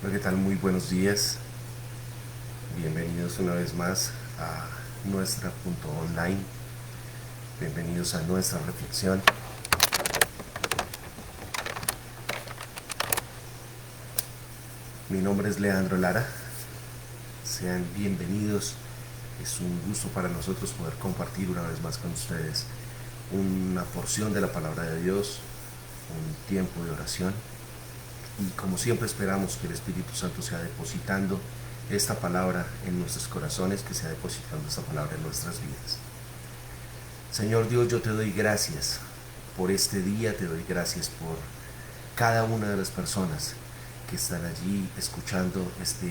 Hola, ¿qué tal? Muy buenos días. Bienvenidos una vez más a nuestra punto online. Bienvenidos a nuestra reflexión. Mi nombre es Leandro Lara. Sean bienvenidos. Es un gusto para nosotros poder compartir una vez más con ustedes una porción de la palabra de Dios, un tiempo de oración. Y como siempre esperamos que el Espíritu Santo sea depositando esta palabra en nuestros corazones, que sea depositando esta palabra en nuestras vidas. Señor Dios, yo te doy gracias por este día, te doy gracias por cada una de las personas que están allí escuchando este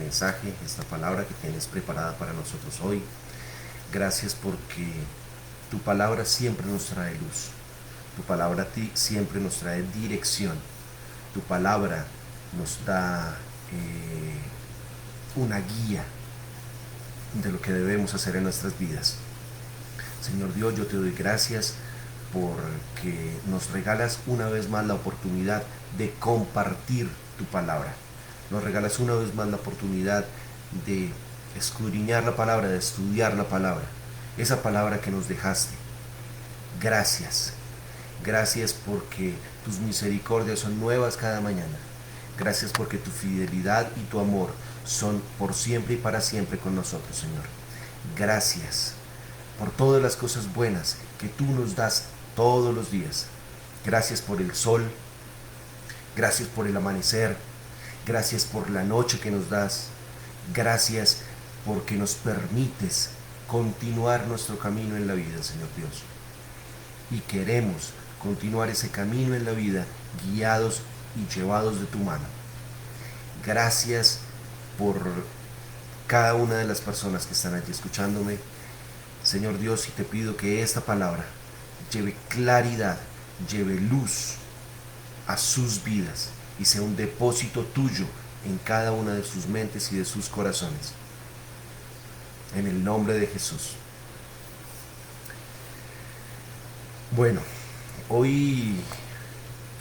mensaje, esta palabra que tienes preparada para nosotros hoy. Gracias porque tu palabra siempre nos trae luz, tu palabra a ti siempre nos trae dirección, tu palabra nos da una guía de lo que debemos hacer en nuestras vidas. Señor Dios, yo te doy gracias porque nos regalas una vez más la oportunidad de compartir tu palabra. Nos regalas una vez más la oportunidad de escudriñar la palabra, de estudiar la palabra, esa palabra que nos dejaste. Gracias. Gracias porque tus misericordias son nuevas cada mañana. Gracias porque tu fidelidad y tu amor son por siempre y para siempre con nosotros, Señor. Gracias por todas las cosas buenas que tú nos das todos los días. Gracias por el sol, gracias por el amanecer, gracias por la noche que nos das, gracias porque nos permites continuar nuestro camino en la vida, Señor Dios. Y queremos continuar ese camino en la vida guiados y llevados de tu mano. Gracias por cada una de las personas que están allí escuchándome, Señor Dios, y te pido que esta palabra lleve claridad, lleve luz a sus vidas y sea un depósito tuyo en cada una de sus mentes y de sus corazones. En el nombre de Jesús. Bueno, hoy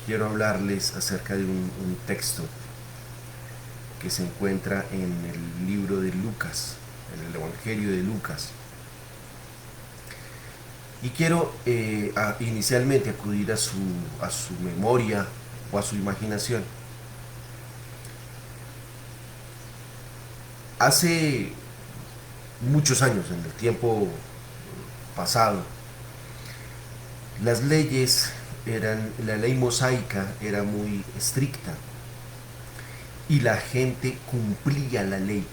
quiero hablarles acerca de un texto que se encuentra en el libro de Lucas, en el Evangelio de Lucas. Y quiero inicialmente acudir a su memoria o a su imaginación. Hace muchos años, en el tiempo pasado, las leyes la ley mosaica era muy estricta y la gente cumplía la ley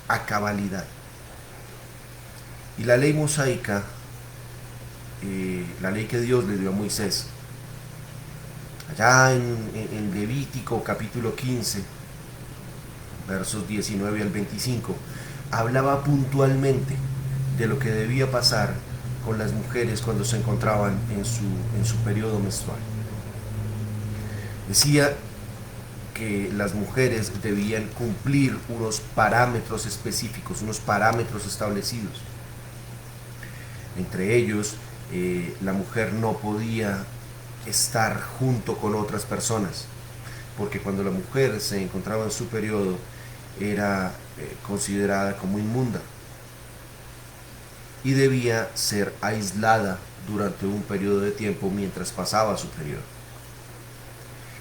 a cabalidad. Y la ley mosaica, la ley que Dios le dio a Moisés, allá en Levítico capítulo 15, versos 19 al 25, hablaba puntualmente de lo que debía pasar con las mujeres cuando se encontraban en su periodo menstrual. Decía que las mujeres debían cumplir unos parámetros específicos, unos parámetros establecidos. Entre ellos, la mujer no podía estar junto con otras personas, porque cuando la mujer se encontraba en su periodo era considerada como inmunda y debía ser aislada durante un periodo de tiempo mientras pasaba su periodo.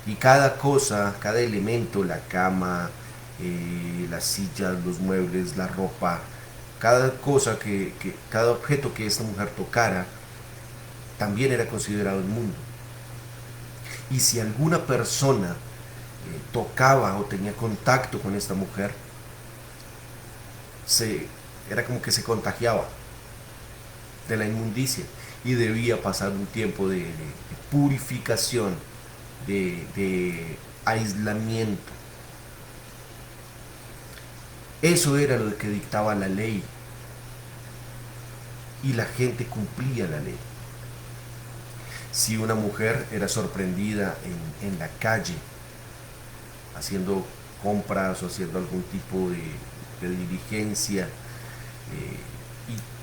Y cada cosa, cada elemento, la cama, las sillas, los muebles, la ropa, cada cosa cada objeto que esta mujer tocara, también era considerado inmundo. Y si alguna persona tocaba o tenía contacto con esta mujer, era como que se contagiaba de la inmundicia y debía pasar un tiempo de purificación, de aislamiento. Eso era lo que dictaba la ley y la gente cumplía la ley. Si una mujer era sorprendida en la calle haciendo compras o haciendo algún tipo de diligencia y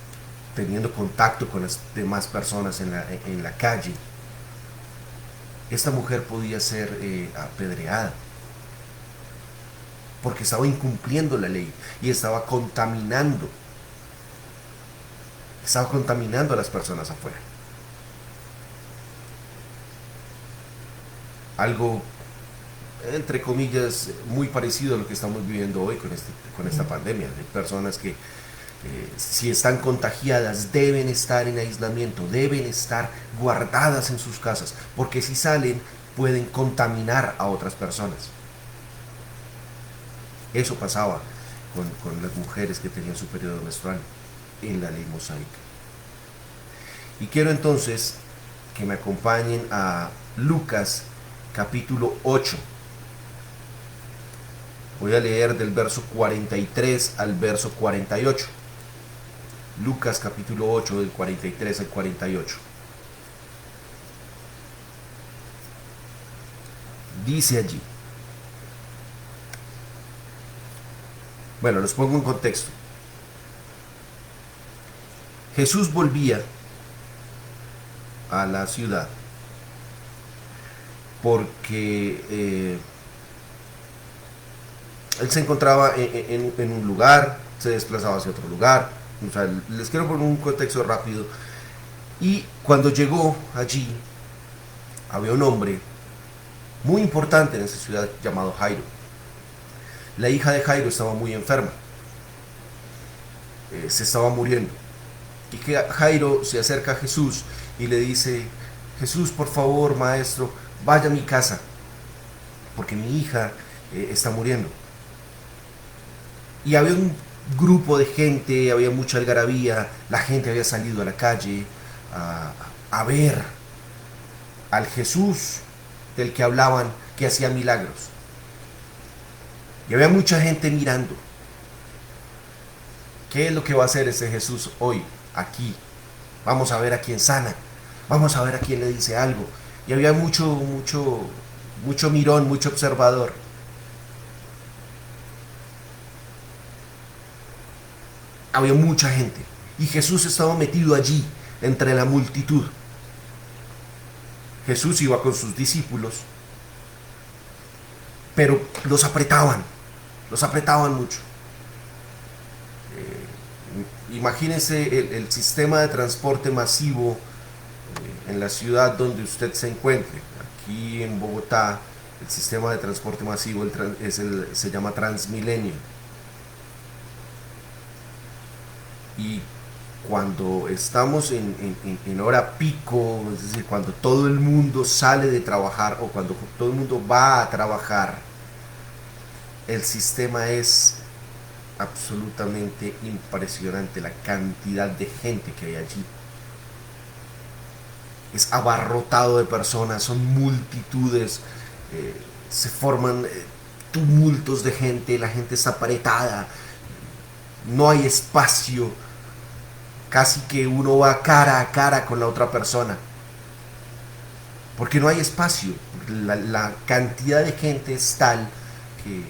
teniendo contacto con las demás personas en la calle, esta mujer podía ser apedreada. porque estaba incumpliendo la ley y estaba contaminando a las personas afuera. Algo, entre comillas, muy parecido a lo que estamos viviendo hoy con esta pandemia. Hay personas que si están contagiadas deben estar en aislamiento, deben estar guardadas en sus casas, porque si salen pueden contaminar a otras personas. Eso pasaba con las mujeres que tenían su periodo menstrual en la ley mosaica. Y quiero entonces que me acompañen a Lucas capítulo 8. Voy a leer del verso 43 al verso 48. Lucas capítulo 8 del 43 al 48. Dice allí. Bueno, los pongo en contexto. Jesús volvía a la ciudad porque él se encontraba en un lugar, se desplazaba hacia otro lugar. O sea, les quiero poner un contexto rápido. Y cuando llegó allí, había un hombre muy importante en esa ciudad llamado Jairo. La hija de Jairo estaba muy enferma, se estaba muriendo. Y que Jairo se acerca a Jesús y le dice: Jesús, por favor, maestro, vaya a mi casa, porque mi hija está muriendo. Y había un grupo de gente, había mucha algarabía, la gente había salido a la calle a ver al Jesús del que hablaban, que hacía milagros. Y había mucha gente mirando. ¿Qué es lo que va a hacer ese Jesús hoy, aquí? Vamos a ver a quién sana, vamos a ver a quién le dice algo. Y había mucho mirón, mucho observador. Había mucha gente y Jesús estaba metido allí entre la multitud. Jesús iba con sus discípulos, pero los apretaban mucho. Imagínense el sistema de transporte masivo en la ciudad donde usted se encuentre. Aquí en Bogotá el sistema de transporte masivo se llama Transmilenio. Y cuando estamos en hora pico, es decir, cuando todo el mundo sale de trabajar o cuando todo el mundo va a trabajar, el sistema es absolutamente impresionante, la cantidad de gente que hay allí. Es abarrotado de personas, son multitudes, se forman tumultos de gente, la gente está apretada, no hay espacio, casi que uno va cara a cara con la otra persona, porque no hay espacio, la cantidad de gente es tal que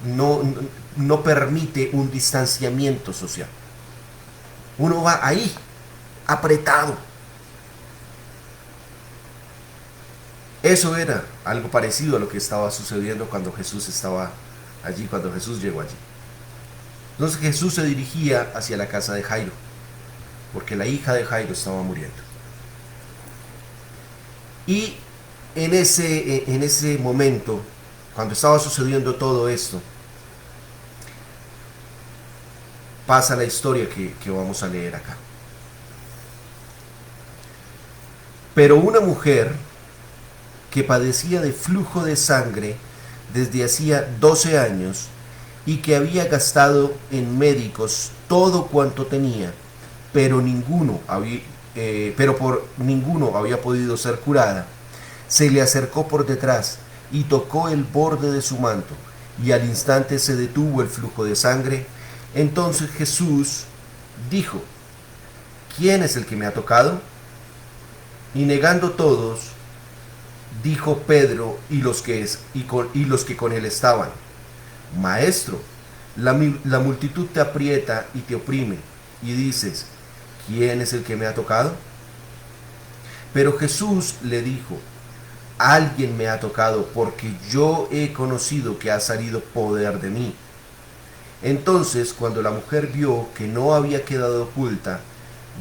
no permite un distanciamiento social. Uno va ahí, apretado. Eso era algo parecido a lo que estaba sucediendo cuando Jesús estaba allí, cuando Jesús llegó allí. Entonces Jesús se dirigía hacia la casa de Jairo, porque la hija de Jairo estaba muriendo. Y en ese momento, cuando estaba sucediendo todo esto, pasa la historia que vamos a leer acá. Pero una mujer que padecía de flujo de sangre desde hacía 12 años y que había gastado en médicos todo cuanto tenía, pero por ninguno había podido ser curada, se le acercó por detrás y tocó el borde de su manto, y al instante se detuvo el flujo de sangre. Entonces Jesús dijo: ¿quién es el que me ha tocado? Y negando todos, dijo Pedro y los que con él estaban: Maestro, la multitud te aprieta y te oprime, y dices: ¿quién es el que me ha tocado? Pero Jesús le dijo: alguien me ha tocado, porque yo he conocido que ha salido poder de mí. Entonces, cuando la mujer vio que no había quedado oculta,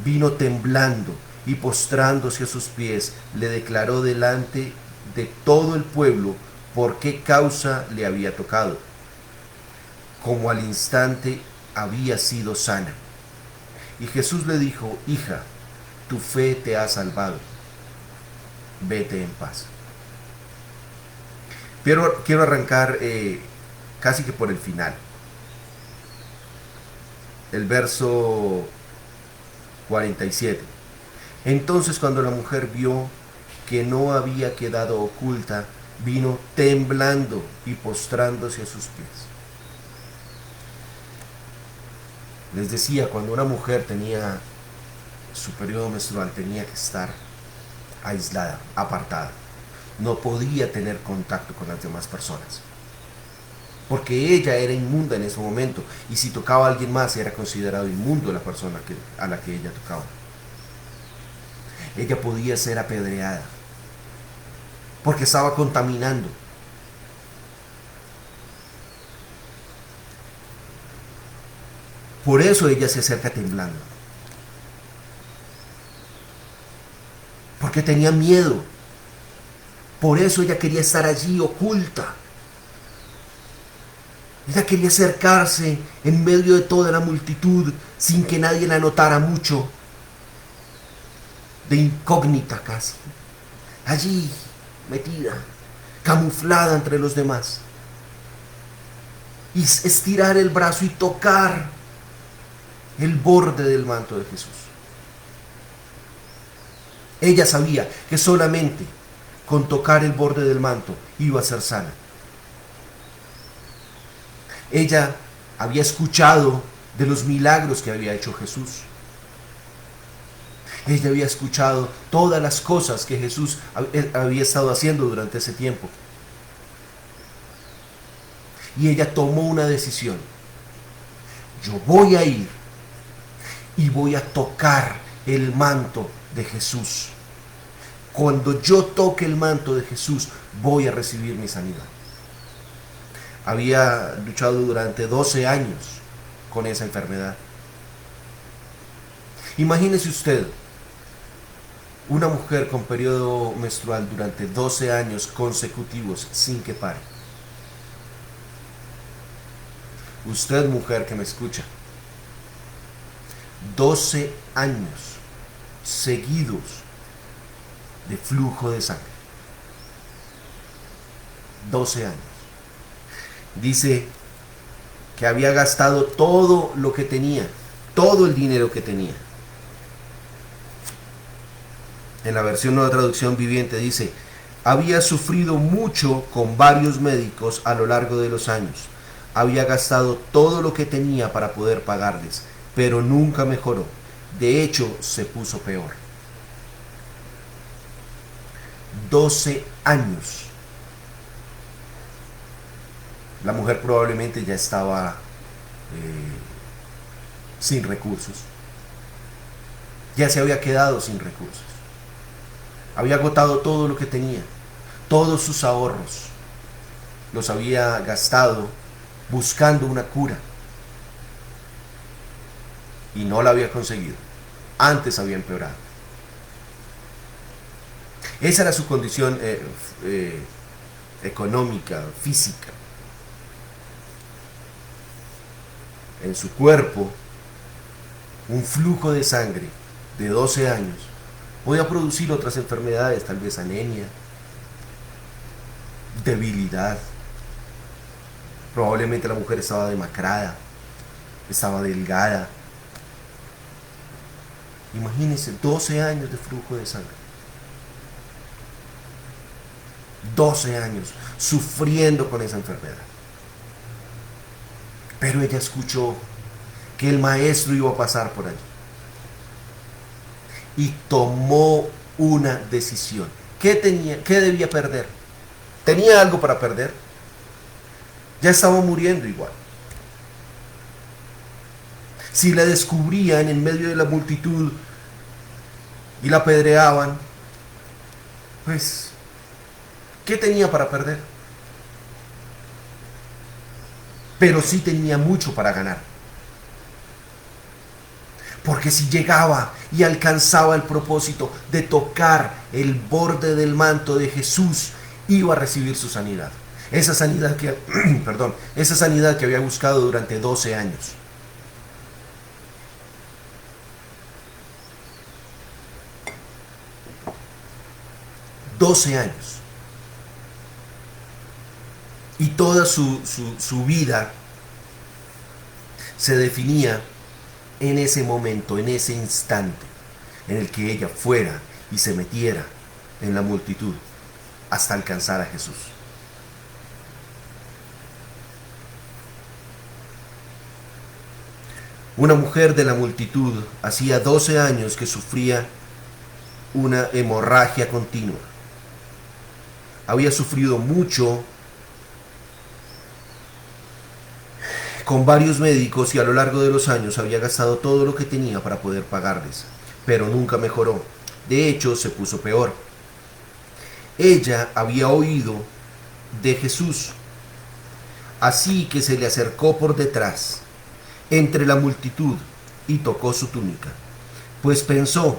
vino temblando y postrándose a sus pies, le declaró delante de todo el pueblo por qué causa le había tocado, como al instante había sido sana. Y Jesús le dijo: hija, tu fe te ha salvado, vete en paz. Quiero arrancar casi que por el final. El verso 47. Entonces, cuando la mujer vio que no había quedado oculta, vino temblando y postrándose a sus pies. Les decía, cuando una mujer tenía su periodo menstrual, tenía que estar aislada, apartada. No podía tener contacto con las demás personas, porque ella era inmunda en ese momento, y si tocaba a alguien más era considerado inmundo la persona a la que ella tocaba. Ella podía ser apedreada porque estaba contaminando. Por eso ella se acerca temblando, porque tenía miedo. Por eso ella quería estar allí oculta. Ella quería acercarse en medio de toda la multitud sin que nadie la notara mucho, de incógnita casi, allí metida, camuflada entre los demás, y estirar el brazo y tocar el borde del manto de Jesús. Ella sabía que solamente con tocar el borde del manto iba a ser sana. Ella había escuchado de los milagros que había hecho Jesús. Ella había escuchado todas las cosas que Jesús había estado haciendo durante ese tiempo. Y ella tomó una decisión. Yo voy a ir y voy a tocar el manto de Jesús. Cuando yo toque el manto de Jesús, voy a recibir mi sanidad. Había luchado durante 12 años con esa enfermedad. Imagínese usted una mujer con periodo menstrual durante 12 años consecutivos sin que pare. Usted, mujer que me escucha, 12 años seguidos de flujo de sangre. 12 años. Dice que había gastado todo lo que tenía, todo el dinero que tenía. En la versión Nueva Traducción Viviente dice: había sufrido mucho con varios médicos a lo largo de los años. Había gastado todo lo que tenía para poder pagarles, pero nunca mejoró. De hecho, se puso peor. 12 años. La mujer probablemente ya estaba sin recursos. Ya se había quedado sin recursos. Había agotado todo lo que tenía. Todos sus ahorros los había gastado buscando una cura. Y no la había conseguido. Antes había empeorado. Esa era su condición económica, física. En su cuerpo, un flujo de sangre de 12 años podía producir otras enfermedades, tal vez anemia, debilidad. Probablemente la mujer estaba demacrada, estaba delgada. Imagínense, 12 años de flujo de sangre. 12 años sufriendo con esa enfermedad. Pero ella escuchó que el maestro iba a pasar por allí. Y tomó una decisión. ¿Qué debía perder? ¿Tenía algo para perder? Ya estaba muriendo igual. Si la descubrían en medio de la multitud y la apedreaban, pues ¿Qué tenía para perder? Pero sí tenía mucho para ganar. Porque si llegaba y alcanzaba el propósito de tocar el borde del manto de Jesús, iba a recibir su sanidad. Esa sanidad que, esa sanidad que había buscado durante 12 años. $12 años. Y toda su vida se definía en ese momento, en ese instante, en el que ella fuera y se metiera en la multitud hasta alcanzar a Jesús. Una mujer de la multitud hacía 12 años que sufría una hemorragia continua. Había sufrido mucho con varios médicos y a lo largo de los años había gastado todo lo que tenía para poder pagarles, pero nunca mejoró. De hecho, se puso peor. Ella había oído de Jesús, así que se le acercó por detrás, entre la multitud, y tocó su túnica, pues pensó,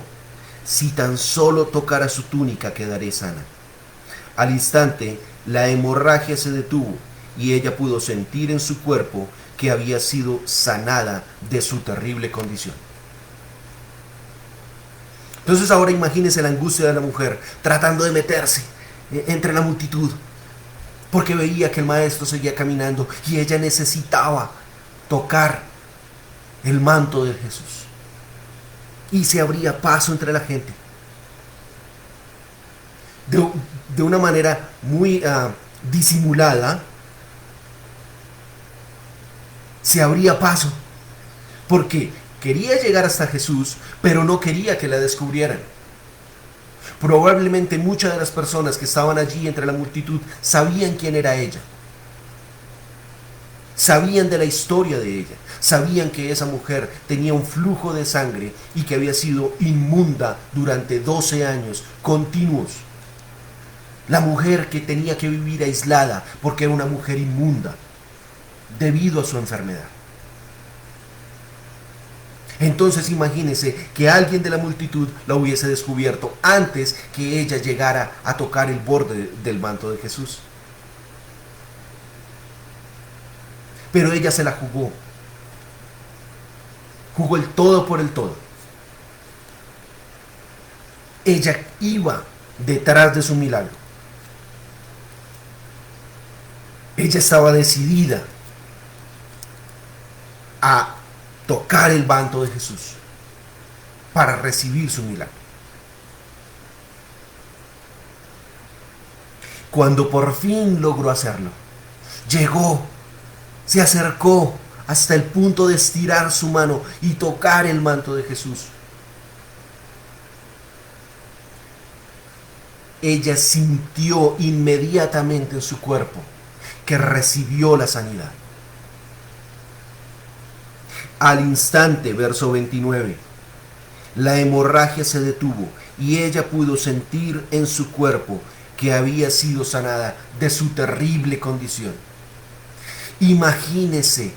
si tan solo tocara su túnica quedaré sana. Al instante, la hemorragia se detuvo y ella pudo sentir en su cuerpo que había sido sanada de su terrible condición. Entonces ahora imagínense la angustia de la mujer tratando de meterse entre la multitud, porque veía que el maestro seguía caminando y ella necesitaba tocar el manto de Jesús. Y se abría paso entre la gente. De una manera muy disimulada, se abría paso, porque quería llegar hasta Jesús, pero no quería que la descubrieran. Probablemente muchas de las personas que estaban allí entre la multitud sabían quién era ella. Sabían de la historia de ella. Sabían que esa mujer tenía un flujo de sangre y que había sido inmunda durante 12 años continuos. La mujer que tenía que vivir aislada porque era una mujer inmunda debido a su enfermedad. Entonces imagínense que alguien de la multitud la hubiese descubierto antes que ella llegara a tocar el borde del manto de Jesús. Pero ella se la jugó. Jugó el todo por el todo. Ella iba detrás de su milagro. Ella estaba decidida a tocar el manto de Jesús para recibir su milagro. Cuando por fin logró hacerlo, llegó, se acercó hasta el punto de estirar su mano y tocar el manto de Jesús. Ella sintió inmediatamente en su cuerpo que recibió la sanidad. Al instante, verso 29, la hemorragia se detuvo y ella pudo sentir en su cuerpo que había sido sanada de su terrible condición. Imagínese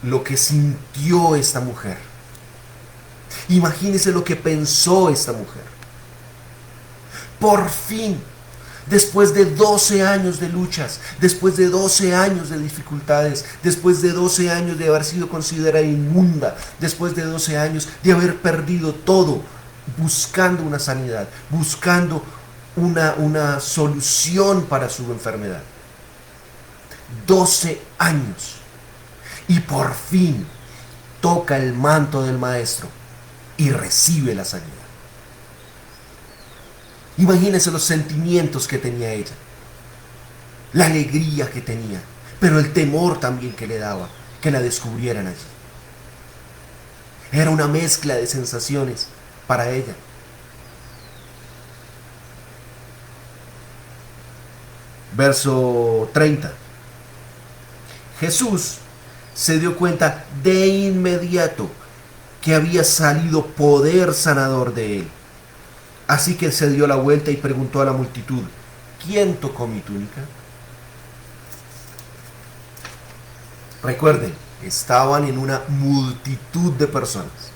lo que sintió esta mujer. Imagínese lo que pensó esta mujer. Por fin, después de 12 años de luchas, después de 12 años de dificultades, después de 12 años de haber sido considerada inmunda, después de 12 años de haber perdido todo, buscando una sanidad, buscando una solución para su enfermedad. 12 años. Y por fin toca el manto del maestro y recibe la sanidad. Imagínense los sentimientos que tenía ella, la alegría que tenía, pero el temor también que le daba que la descubrieran allí. Era una mezcla de sensaciones para ella. Verso 30. Jesús se dio cuenta de inmediato que había salido poder sanador de él. Así que se dio la vuelta y preguntó a la multitud: ¿quién tocó mi túnica? Recuerden, estaban en una multitud de personas.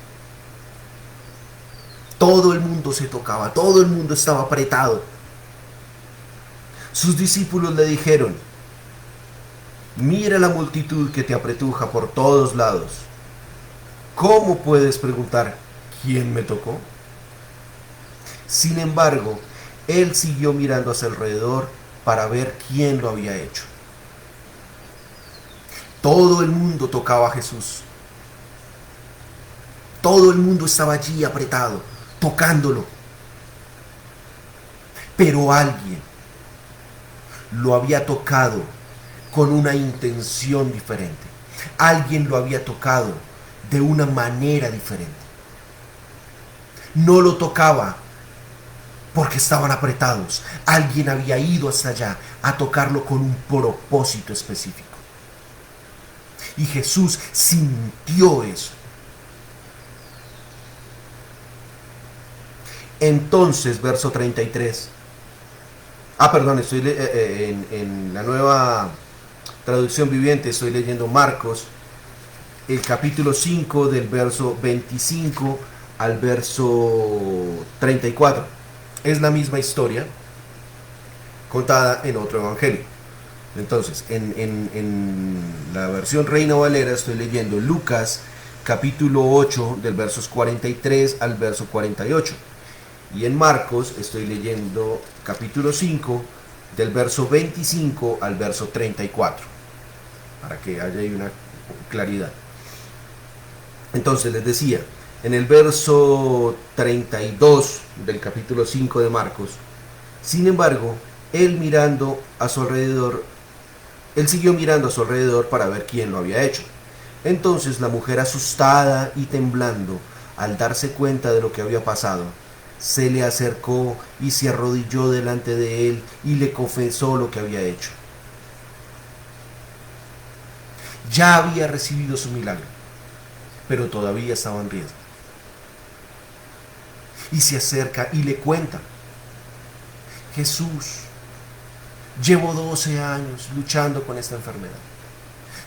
Todo el mundo se tocaba, todo el mundo estaba apretado. Sus discípulos le dijeron: mira la multitud que te apretuja por todos lados. ¿Cómo puedes preguntar quién me tocó? Sin embargo, él siguió mirando hacia alrededor para ver quién lo había hecho. Todo el mundo tocaba a Jesús. Todo el mundo estaba allí apretado, tocándolo. Pero alguien lo había tocado con una intención diferente. Alguien lo había tocado de una manera diferente. No lo tocaba porque estaban apretados. Alguien había ido hasta allá a tocarlo con un propósito específico. Y Jesús sintió eso. Entonces, verso 33. Estoy en la nueva traducción viviente, estoy leyendo Marcos, el capítulo 5, del verso 25 al verso 34. Es la misma historia contada en otro evangelio. Entonces, en la versión Reina Valera estoy leyendo Lucas capítulo 8 del versos 43 al verso 48. Y en Marcos estoy leyendo capítulo 5 del verso 25 al verso 34. Para que haya ahí una claridad. Entonces les decía, en el verso 32 del capítulo 5 de Marcos, sin embargo, él siguió mirando a su alrededor para ver quién lo había hecho. Entonces la mujer, asustada y temblando al darse cuenta de lo que había pasado, se le acercó y se arrodilló delante de él y le confesó lo que había hecho. Ya había recibido su milagro, pero todavía estaba en riesgo. Y se acerca y le cuenta: Jesús, llevo 12 años luchando con esta enfermedad.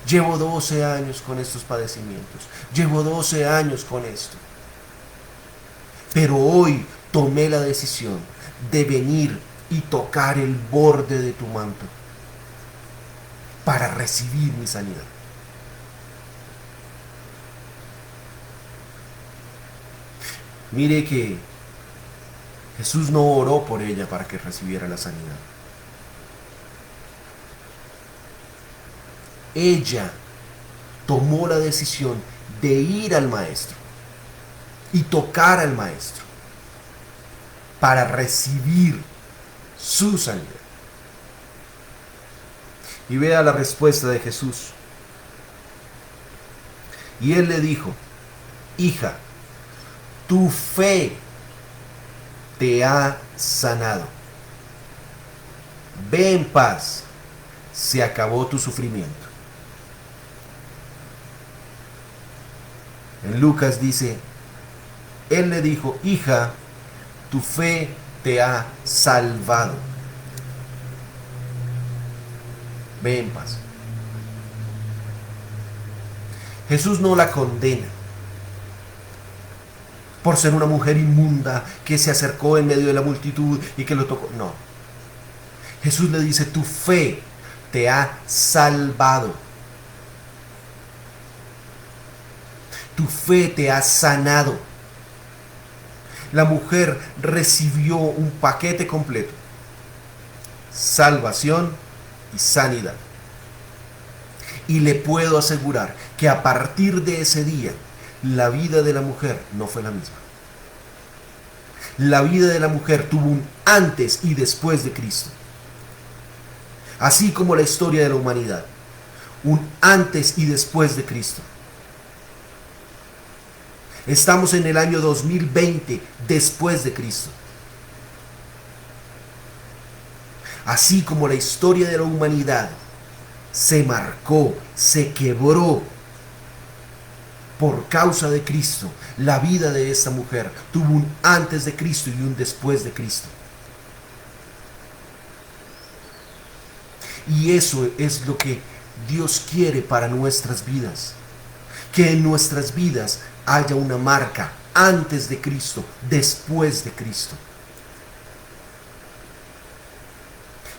Llevo 12 años con estos padecimientos. Llevo 12 años con esto. Pero hoy tomé la decisión de venir y tocar el borde de tu manto para recibir mi sanidad. Mire que Jesús no oró por ella para que recibiera la sanidad. Ella tomó la decisión de ir al maestro y tocar al maestro para recibir su sanidad. Y vea la respuesta de Jesús. Y él le dijo: hija, tu fe te ha sanado. Ve en paz, se acabó tu sufrimiento. En Lucas dice: él le dijo: hija, tu fe te ha salvado. Ve en paz. Jesús no la condena por ser una mujer inmunda que se acercó en medio de la multitud y que lo tocó. No. Jesús le dice: tu fe te ha salvado. Tu fe te ha sanado. La mujer recibió un paquete completo: salvación y sanidad. Y le puedo asegurar que a partir de ese día, la vida de la mujer no fue la misma. La vida de la mujer tuvo un antes y después de Cristo. Así como la historia de la humanidad, un antes y después de Cristo. Estamos en el año 2020 después de Cristo. Así como la historia de la humanidad se marcó, se quebró por causa de Cristo, la vida de esta mujer tuvo un antes de Cristo y un después de Cristo. Y eso es lo que Dios quiere para nuestras vidas. Que en nuestras vidas haya una marca antes de Cristo, después de Cristo.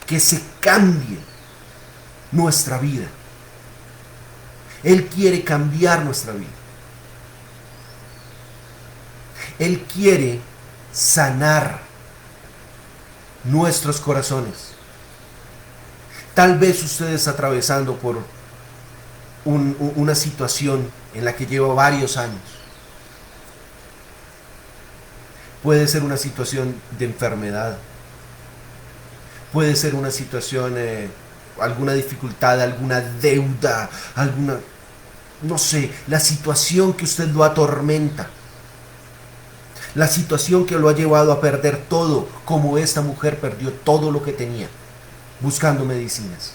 Que se cambie nuestra vida. Él quiere cambiar nuestra vida. Él quiere sanar nuestros corazones. Tal vez usted está atravesando por una situación en la que lleva varios años. Puede ser una situación de enfermedad. Puede ser una situación, alguna dificultad, alguna deuda, no sé, la situación que usted lo atormenta. La situación que lo ha llevado a perder todo, como esta mujer perdió todo lo que tenía, buscando medicinas.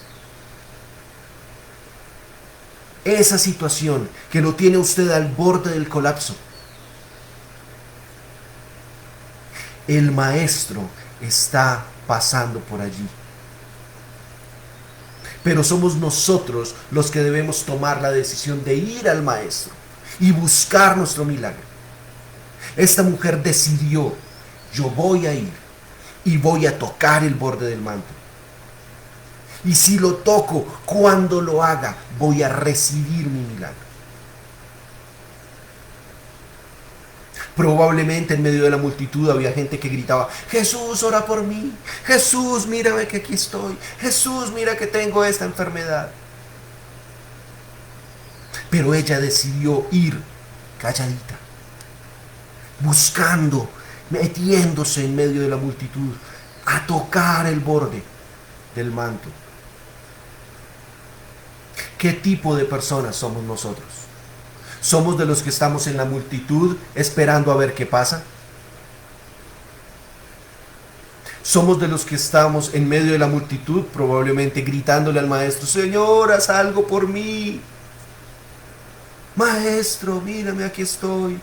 Esa situación que lo tiene usted al borde del colapso. El Maestro está pasando por allí. Pero somos nosotros los que debemos tomar la decisión de ir al Maestro y buscar nuestro milagro. Esta mujer decidió, yo voy a ir y voy a tocar el borde del manto. Y si lo toco, cuando lo haga, voy a recibir mi milagro. Probablemente en medio de la multitud había gente que gritaba, Jesús, ora por mí. Jesús, mírame que aquí estoy. Jesús, mira que tengo esta enfermedad. Pero ella decidió ir calladita, buscando, metiéndose en medio de la multitud, a tocar el borde del manto. ¿Qué tipo de personas somos nosotros? ¿Somos de los que estamos en la multitud esperando a ver qué pasa? ¿Somos de los que estamos en medio de la multitud probablemente gritándole al Maestro, Señor, haz algo por mí? Maestro, mírame, aquí estoy.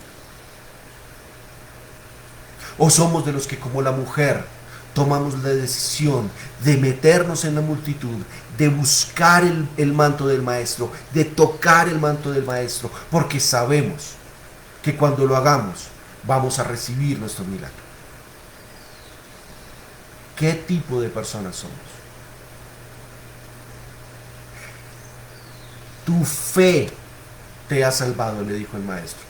¿O somos de los que, como la mujer, tomamos la decisión de meternos en la multitud, de buscar el manto del Maestro, de tocar el manto del Maestro, porque sabemos que cuando lo hagamos vamos a recibir nuestro milagro? ¿Qué tipo de personas somos? Tu fe te ha salvado, le dijo el Maestro.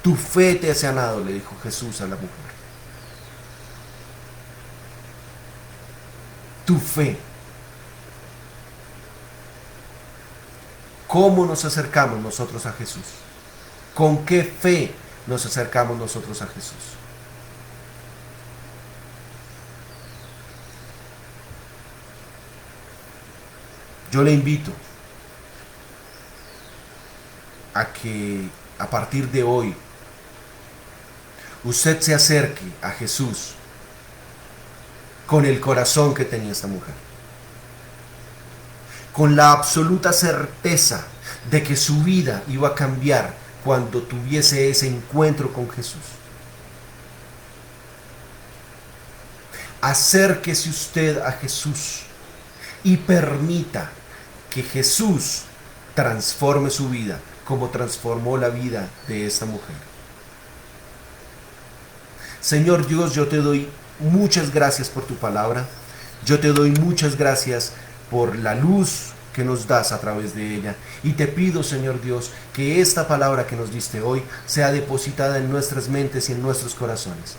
Tu fe te ha sanado, le dijo Jesús a la mujer. Tu fe. ¿Cómo nos acercamos nosotros a Jesús? ¿Con qué fe nos acercamos nosotros a Jesús? Yo le invito a que a partir de hoy usted se acerque a Jesús con el corazón que tenía esta mujer, con la absoluta certeza de que su vida iba a cambiar cuando tuviese ese encuentro con Jesús. Acérquese usted a Jesús y permita que Jesús transforme su vida como transformó la vida de esta mujer. Señor Dios, yo te doy muchas gracias por tu palabra. Yo te doy muchas gracias por la luz que nos das a través de ella. Y te pido, Señor Dios, que esta palabra que nos diste hoy sea depositada en nuestras mentes y en nuestros corazones.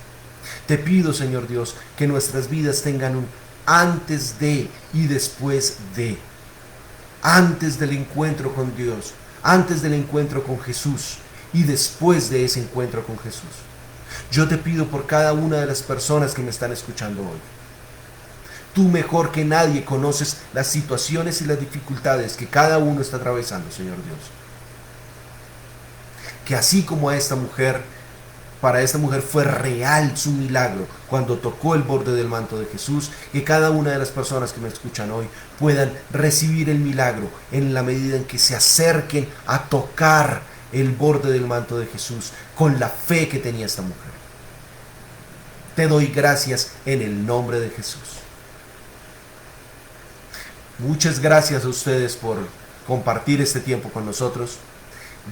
Te pido, Señor Dios, que nuestras vidas tengan un antes de y después de. Antes del encuentro con Dios, antes del encuentro con Jesús y después de ese encuentro con Jesús. Yo te pido por cada una de las personas que me están escuchando hoy. Tú mejor que nadie conoces las situaciones y las dificultades que cada uno está atravesando, Señor Dios. Que así como a esta mujer, para esta mujer fue real su milagro cuando tocó el borde del manto de Jesús, que cada una de las personas que me escuchan hoy puedan recibir el milagro en la medida en que se acerquen a tocar el borde del manto de Jesús con la fe que tenía esta mujer. Te doy gracias en el nombre de Jesús. Muchas gracias a ustedes por compartir este tiempo con nosotros.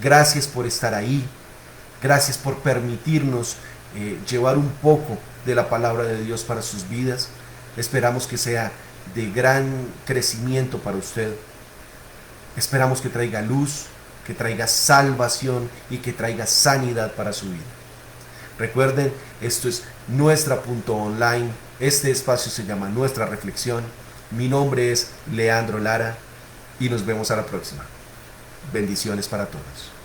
Gracias por estar ahí. Gracias por permitirnos llevar un poco de la palabra de Dios para sus vidas. Esperamos que sea de gran crecimiento para usted. Esperamos que traiga luz, que traiga salvación y que traiga sanidad para su vida. Recuerden, esto es Nuestra Punto Online. Este espacio se llama Nuestra Reflexión. Mi nombre es Leandro Lara y nos vemos a la próxima. Bendiciones para todos.